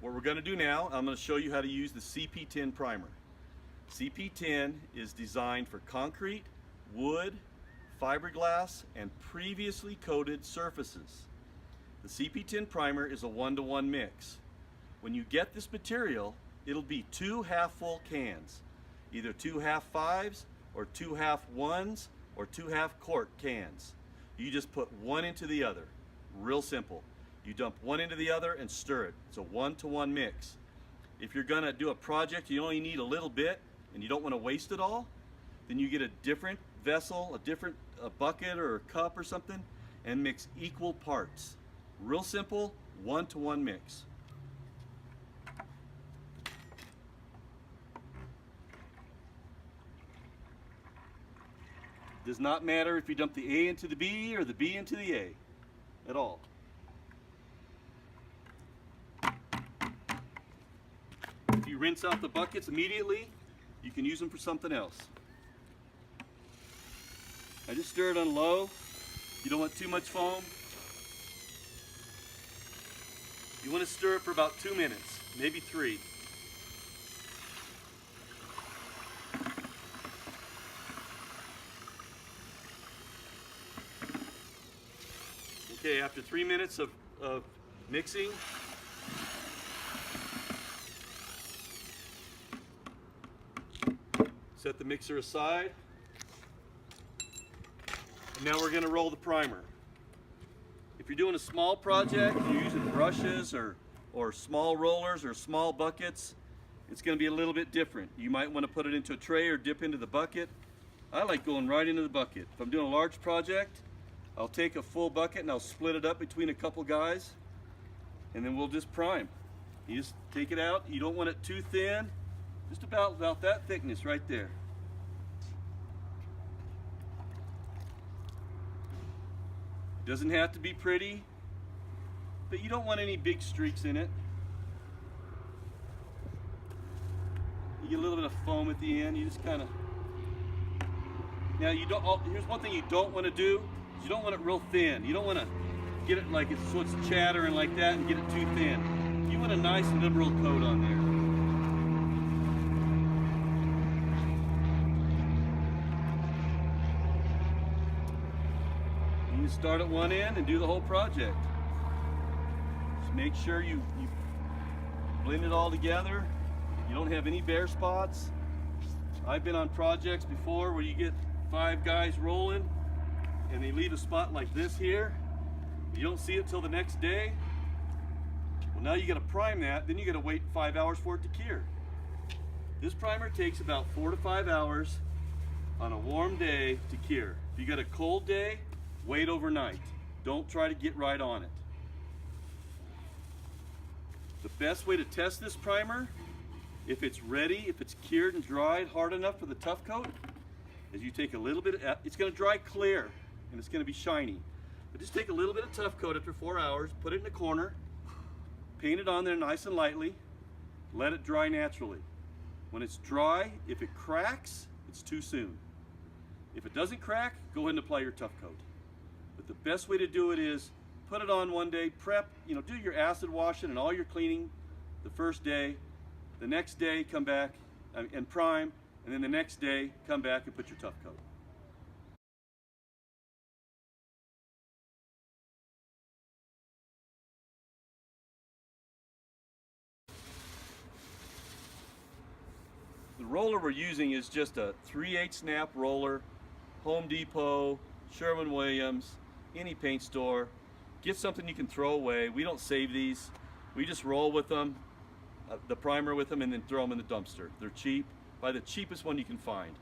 What we're going to do now, I'm going to show you how to use the CP-10 primer. CP-10 is designed for concrete, wood, fiberglass, and previously coated surfaces. The CP-10 primer is a 1-to-1 mix. When you get this material, it'll be 2 half-full cans, either 2 half-5s or 2 half-1s or 2 half-quart cans. You just put one into the other. Real simple. You dump one into the other and stir it. It's a 1-to-1 mix. If you're gonna do a project you only need a little bit and you don't want to waste it all, then you get a different vessel, a bucket or a cup or something, and mix equal parts. Real simple, 1-to-1 mix. Does not matter if you dump the A into the B or the B into the A at all. If you rinse out the buckets immediately, you can use them for something else. I just stir it on low. You don't want too much foam. You want to stir it for about 2 minutes, maybe 3. Okay, after 3 minutes of mixing, set the mixer aside. And now we're going to roll the primer. If you're doing a small project, you're using brushes or small rollers or small buckets, it's going to be a little bit different. You might want to put it into a tray or dip into the bucket. I like going right into the bucket. If I'm doing a large project, I'll take a full bucket and I'll split it up between a couple guys, and then we'll just prime. You just take it out. You don't want it too thin. Just about that thickness right there. It doesn't have to be pretty, but you don't want any big streaks in it. You get a little bit of foam at the end. You just kind of. Now you don't. Here's one thing you don't want to do. You don't want it real thin. You don't want to get it like it's so it's chattering like that and get it too thin. You want a nice liberal coat on there. You can start at one end and do the whole project. Just make sure you blend it all together. You don't have any bare spots. I've been on projects before where you get 5 guys rolling and they leave a spot like this here. You don't see it till the next day. Well, now you got to prime that, then you got to wait 5 hours for it to cure. This primer takes about 4 to 5 hours on a warm day to cure. If you got a cold day, wait overnight. Don't try to get right on it. The best way to test this primer, if it's ready, if it's cured and dried hard enough for the tough coat, is you take a little bit, it's going to dry clear and it's going to be shiny. But just take a little bit of tough coat after 4 hours, put it in a corner, paint it on there nice and lightly, let it dry naturally. When it's dry, if it cracks, it's too soon. If it doesn't crack, go ahead and apply your tough coat. But the best way to do it is put it on one day, prep, do your acid washing and all your cleaning the first day. The next day, come back and prime, and then the next day, come back and put your tough coat. The roller we're using is just a 3/8 snap roller, Home Depot, Sherwin-Williams, any paint store. Get something you can throw away. We don't save these. We just roll with them, the primer with them, and then throw them in the dumpster. They're cheap. Buy the cheapest one you can find.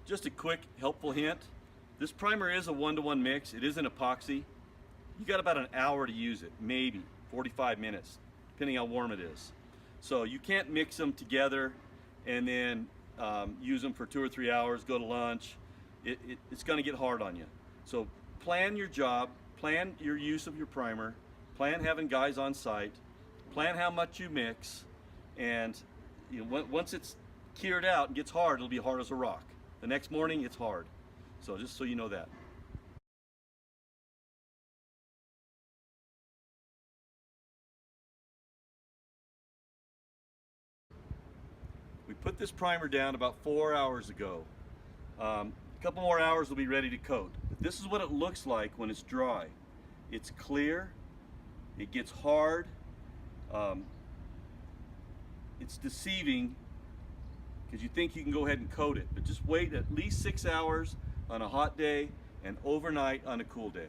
Just a quick helpful hint. This primer is a 1-to-1 mix. It is an epoxy. You got about an hour to use it, maybe 45 minutes, depending how warm it is. So you can't mix them together and then use them for 2 or 3 hours, go to lunch. It's going to get hard on you. So plan your job, plan your use of your primer, plan having guys on site, plan how much you mix, and once it's cured out and gets hard, it'll be hard as a rock. The next morning it's hard. So just so you know that. We put this primer down about 4 hours ago. A couple more hours will be ready to coat. But this is what it looks like when it's dry. It's clear, it gets hard, it's deceiving because you think you can go ahead and coat it, but just wait at least 6 hours on a hot day and overnight on a cool day.